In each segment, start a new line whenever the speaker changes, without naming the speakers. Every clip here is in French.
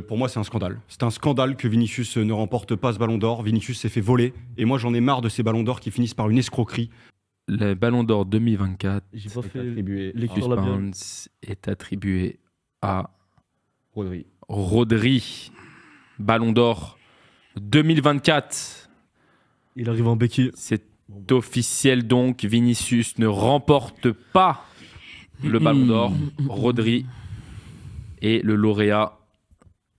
Pour moi, c'est un scandale. C'est un scandale que Vinicius ne remporte pas ce ballon d'or. Vinicius s'est fait voler. Et moi, j'en ai marre de ces ballons d'or qui finissent par une escroquerie.
Le ballon d'or 2024
J'ai pas fait
attribué
lecture labiale.
Pounds est attribué à
Rodri.
Rodri. Ballon d'or 2024.
Il arrive en béquille.
C'est officiel donc. Vinicius ne remporte pas le ballon d'or. Rodri est le lauréat.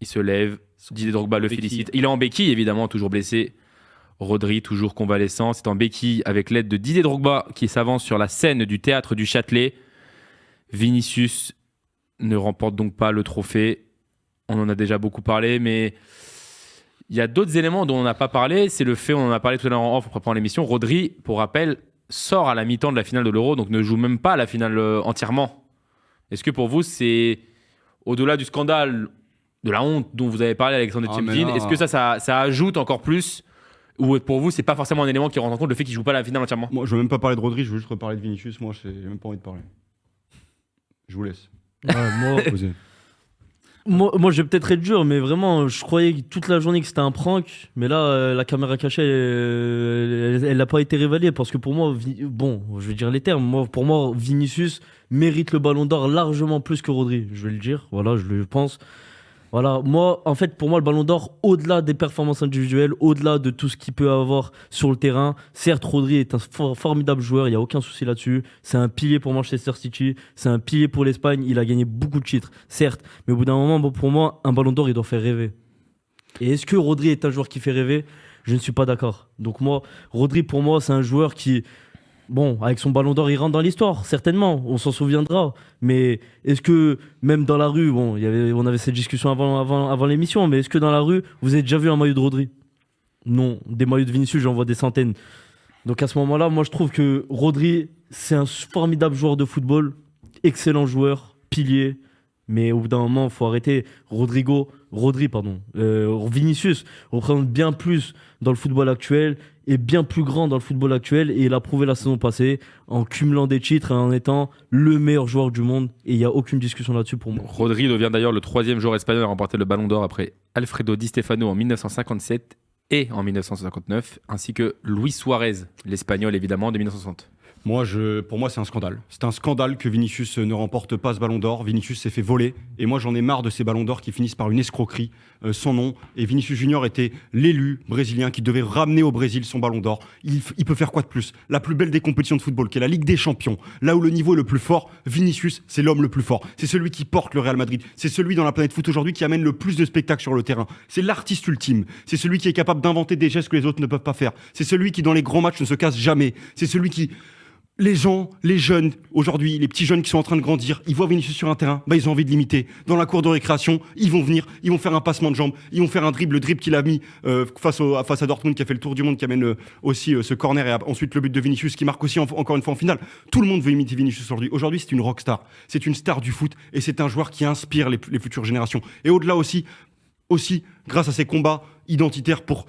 Il se lève. Didier Drogba le félicite. Il est en béquille, évidemment, toujours blessé. Rodri, toujours convalescent. C'est en béquille avec l'aide de Didier Drogba qui s'avance sur la scène du théâtre du Châtelet. Vinicius ne remporte donc pas le trophée. On en a déjà beaucoup parlé, mais il y a d'autres éléments dont on n'a pas parlé. C'est le fait, on en a parlé tout à l'heure en off en préparant l'émission. Rodri, pour rappel, sort à la mi-temps de la finale de l'Euro, donc ne joue même pas la finale entièrement. Est-ce que pour vous, c'est au-delà du scandale, de la honte dont vous avez parlé, Alexandre Tchemdine, est-ce que ça ajoute encore plus, ou pour vous, c'est pas forcément un élément qui rentre en compte le fait qu'il joue pas la finale entièrement?
Moi, je veux même pas parler de Rodri, je veux juste reparler de Vinicius. Moi, j'ai même pas envie de parler. Je vous laisse.
Ouais, moi, je vais peut-être être dur, mais vraiment, je croyais toute la journée que c'était un prank. Mais là, la caméra cachée, elle n'a pas été révélée. Parce que pour moi, je vais dire les termes. Pour moi, Vinicius mérite le ballon d'or largement plus que Rodri. Je vais le dire. Voilà, je le pense. Voilà, moi, en fait, pour moi, le ballon d'or, au-delà des performances individuelles, au-delà de tout ce qu'il peut avoir sur le terrain, certes, Rodri est un formidable joueur, il n'y a aucun souci là-dessus. C'est un pilier pour Manchester City, c'est un pilier pour l'Espagne, il a gagné beaucoup de titres, certes. Mais au bout d'un moment, pour moi, un ballon d'or, il doit faire rêver. Et est-ce que Rodri est un joueur qui fait rêver? Je ne suis pas d'accord. Donc moi, Rodri, pour moi, c'est un joueur qui... Bon, avec son ballon d'or, il rentre dans l'histoire, certainement, on s'en souviendra. Mais est-ce que, même dans la rue, on avait cette discussion avant l'émission, mais est-ce que dans la rue, vous avez déjà vu un maillot de Rodri? Non, des maillots de Vinicius, j'en vois des centaines. Donc à ce moment-là, moi je trouve que Rodri, c'est un formidable joueur de football, excellent joueur, pilier, mais au bout d'un moment, il faut arrêter. Vinicius représente bien plus dans le football actuel, est bien plus grand dans le football actuel, et il a prouvé la saison passée en cumulant des titres et en étant le meilleur joueur du monde, et il n'y a aucune discussion là-dessus pour moi.
Rodri devient d'ailleurs le 3e joueur espagnol à remporter le ballon d'or après Alfredo Di Stefano en 1957 et en 1959, ainsi que Luis Suarez, l'espagnol évidemment, de 1960.
Pour moi, c'est un scandale. C'est un scandale que Vinicius ne remporte pas ce ballon d'or. Vinicius s'est fait voler. Et moi, j'en ai marre de ces ballons d'or qui finissent par une escroquerie sans nom. Et Vinicius Junior était l'élu brésilien qui devait ramener au Brésil son ballon d'or. Il peut faire quoi de plus? La plus belle des compétitions de football, qui est la Ligue des Champions. Là où le niveau est le plus fort, Vinicius, c'est l'homme le plus fort. C'est celui qui porte le Real Madrid. C'est celui dans la planète foot aujourd'hui qui amène le plus de spectacles sur le terrain. C'est l'artiste ultime. C'est celui qui est capable d'inventer des gestes que les autres ne peuvent pas faire. C'est celui qui, dans les grands matchs, ne se casse jamais. C'est celui qui... Les gens, les jeunes, aujourd'hui, les petits jeunes qui sont en train de grandir, ils voient Vinicius sur un terrain, ils ont envie de l'imiter. Dans la cour de récréation, ils vont venir, ils vont faire un passement de jambes, ils vont faire un dribble, le dribble qu'il a mis face à Dortmund, qui a fait le tour du monde, qui amène aussi ce corner, et ensuite le but de Vinicius, qui marque aussi encore une fois en finale. Tout le monde veut imiter Vinicius aujourd'hui. Aujourd'hui, c'est une rockstar, c'est une star du foot, et c'est un joueur qui inspire les futures générations. Et au-delà aussi, grâce à ses combats identitaires pour...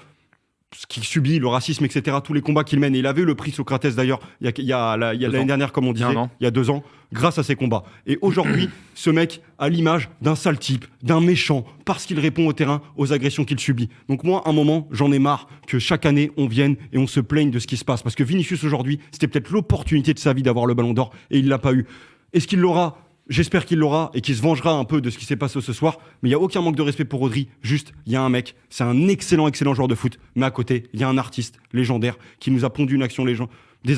ce qu'il subit, le racisme, etc., tous les combats qu'il mène. Et il avait eu le prix Socrates d'ailleurs, il y a l'année dernière, comme on disait, il y a 2 ans, grâce à ses combats. Et aujourd'hui, ce mec a l'image d'un sale type, d'un méchant, parce qu'il répond au terrain aux agressions qu'il subit. Donc moi, à un moment, j'en ai marre que chaque année, on vienne et on se plaigne de ce qui se passe. Parce que Vinicius, aujourd'hui, c'était peut-être l'opportunité de sa vie d'avoir le ballon d'or, et il l'a pas eu. Est-ce qu'il l'aura ? J'espère qu'il l'aura et qu'il se vengera un peu de ce qui s'est passé ce soir. Mais il n'y a aucun manque de respect pour Rodri. Juste, il y a un mec, c'est un excellent joueur de foot. Mais à côté, il y a un artiste légendaire qui nous a pondu des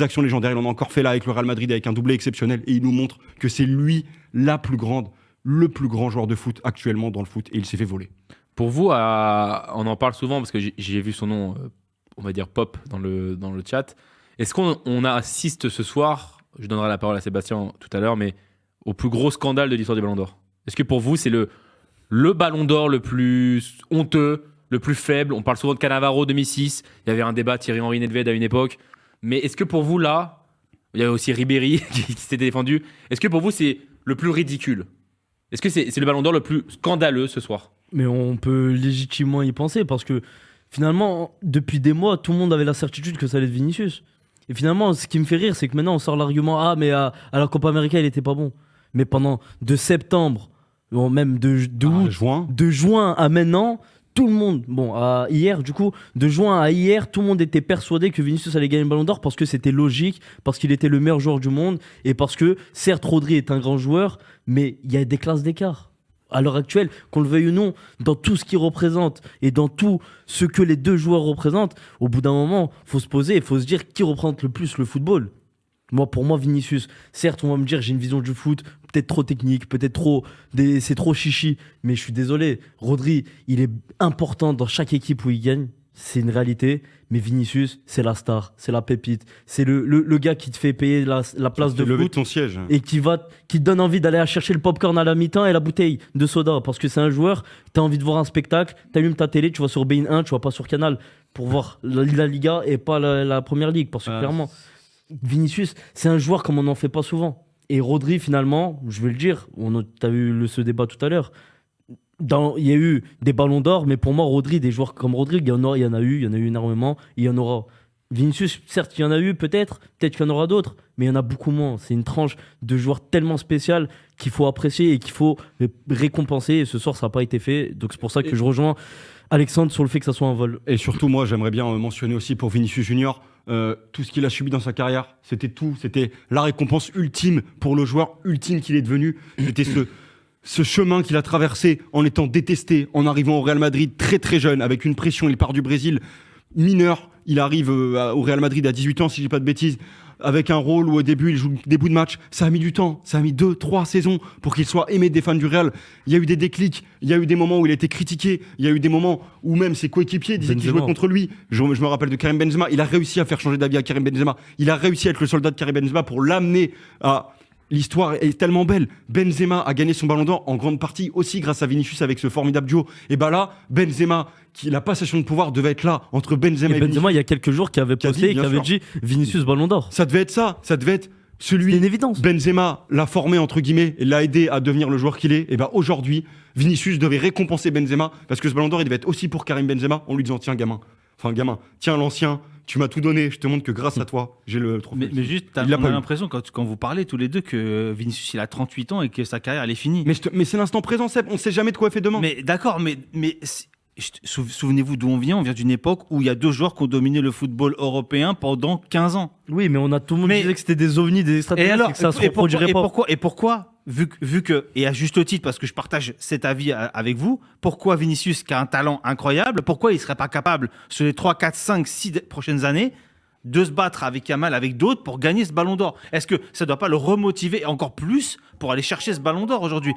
actions légendaires. Il en a encore fait là avec le Real Madrid avec un doublé exceptionnel. Et il nous montre que c'est lui le plus grand joueur de foot actuellement dans le foot. Et il s'est fait voler.
Pour vous, on en parle souvent parce que j'ai vu son nom, on va dire pop dans le chat. Est-ce qu'on assiste ce soir, je donnerai la parole à Sébastien tout à l'heure, mais au plus gros scandale de l'histoire du Ballon d'Or? Est-ce que pour vous, c'est le Ballon d'Or le plus honteux, le plus faible? On parle souvent de Cannavaro 2006. Il y avait un débat Thierry Henry Nedved à une époque. Mais est-ce que pour vous, là, il y avait aussi Ribéry qui s'était défendu. Est-ce que pour vous, c'est le plus ridicule? Est-ce que c'est le Ballon d'Or le plus scandaleux ce soir?
Mais on peut légitimement y penser parce que finalement, depuis des mois, tout le monde avait la certitude que ça allait être Vinicius. Et finalement, ce qui me fait rire, c'est que maintenant, on sort l'argument « Ah, mais à la Copa América, il était pas bon. » Mais de septembre même de août,
Juin.
de juin à maintenant, tout le monde, hier du coup, de juin à hier, tout le monde était persuadé que Vinicius allait gagner le Ballon d'Or parce que c'était logique, parce qu'il était le meilleur joueur du monde et parce que, certes, Rodri est un grand joueur, mais il y a des classes d'écart. À l'heure actuelle, qu'on le veuille ou non, dans tout ce qu'il représente et dans tout ce que les deux joueurs représentent, au bout d'un moment, il faut se poser et il faut se dire qui représente le plus le football. Pour moi, Vinicius, certes, on va me dire j'ai une vision du foot peut-être trop technique, peut-être c'est trop chichi, mais je suis désolé. Rodri, il est important dans chaque équipe où il gagne, c'est une réalité. Mais Vinicius, c'est la star, c'est la pépite, c'est le gars qui te fait payer la place de
lever
foot
ton siège.
et qui te donne envie d'aller chercher le popcorn à la mi-temps et la bouteille de soda parce que c'est un joueur. T'as envie de voir un spectacle, t'allumes ta télé, tu vas sur beIN 1, tu vas pas sur Canal pour voir la Liga et pas la Première Ligue parce que clairement. Vinicius, c'est un joueur comme on n'en fait pas souvent. Et Rodri, finalement, je vais le dire, tu as eu ce débat tout à l'heure, il y a eu des ballons d'or, mais pour moi, Rodri, des joueurs comme Rodri, il y en a eu énormément, il y en aura. Vinicius, certes, il y en a eu peut-être qu'il y en aura d'autres, mais il y en a beaucoup moins. C'est une tranche de joueurs tellement spéciale qu'il faut apprécier et qu'il faut récompenser. Et ce soir, ça n'a pas été fait. Donc c'est pour ça que je rejoins Alexandre sur le fait que ça soit un vol.
Et surtout, moi, j'aimerais bien mentionner aussi pour Vinicius Junior, tout ce qu'il a subi dans sa carrière, c'était la récompense ultime pour le joueur ultime qu'il est devenu. C'était ce chemin qu'il a traversé en étant détesté, en arrivant au Real Madrid très très jeune, avec une pression. Il part du Brésil mineur, il arrive au Real Madrid à 18 ans, si je dis pas de bêtises, avec un rôle où au début il joue des bouts de match. Ça a mis du temps, ça a mis 2-3 saisons pour qu'il soit aimé des fans du Real. Il y a eu des déclics, il y a eu des moments où il a été critiqué, il y a eu des moments où même ses coéquipiers disaient qu'il jouait contre lui. Je me rappelle de Karim Benzema, il a réussi à faire changer d'avis à Karim Benzema, il a réussi à être le soldat de Karim Benzema pour l'amener à... L'histoire est tellement belle. Benzema a gagné son Ballon d'Or en grande partie aussi grâce à Vinicius avec ce formidable duo. Et bah là, Benzema, la passation de pouvoir devait être là entre Benzema et Vinicius.
Benzema, il y a quelques jours, qui avait posté et qui avait dit Vinicius Ballon d'Or.
Ça devait être ça. Ça devait être celui.
C'est une évidence.
Benzema l'a formé entre guillemets et l'a aidé à devenir le joueur qu'il est. Et bah aujourd'hui, Vinicius devait récompenser Benzema parce que ce Ballon d'Or, il devait être aussi pour Karim Benzema en lui disant tiens gamin, tiens l'ancien. Tu m'as tout donné, je te montre que grâce à toi, j'ai le trophée.
Mais juste, on a l'impression, quand vous parlez tous les deux, que Vinicius, il a 38 ans et que sa carrière, elle est finie.
Mais c'est l'instant présent, Seb. On ne sait jamais de quoi est fait demain.
Mais d'accord, mais souvenez-vous d'où on vient. On vient d'une époque où il y a deux joueurs qui ont dominé le football européen pendant 15 ans.
Oui, mais tout le monde disait que c'était des ovnis, des extraterrestres, et que ça se reproduirait pas.
Et pourquoi vu que, et à juste titre, parce que je partage cet avis avec vous, pourquoi Vinicius, qui a un talent incroyable, pourquoi il ne serait pas capable, sur les 3, 4, 5, 6 prochaines années, de se battre avec Yamal, avec d'autres, pour gagner ce Ballon d'Or? Est-ce que ça ne doit pas le remotiver encore plus pour aller chercher ce Ballon d'Or aujourd'hui?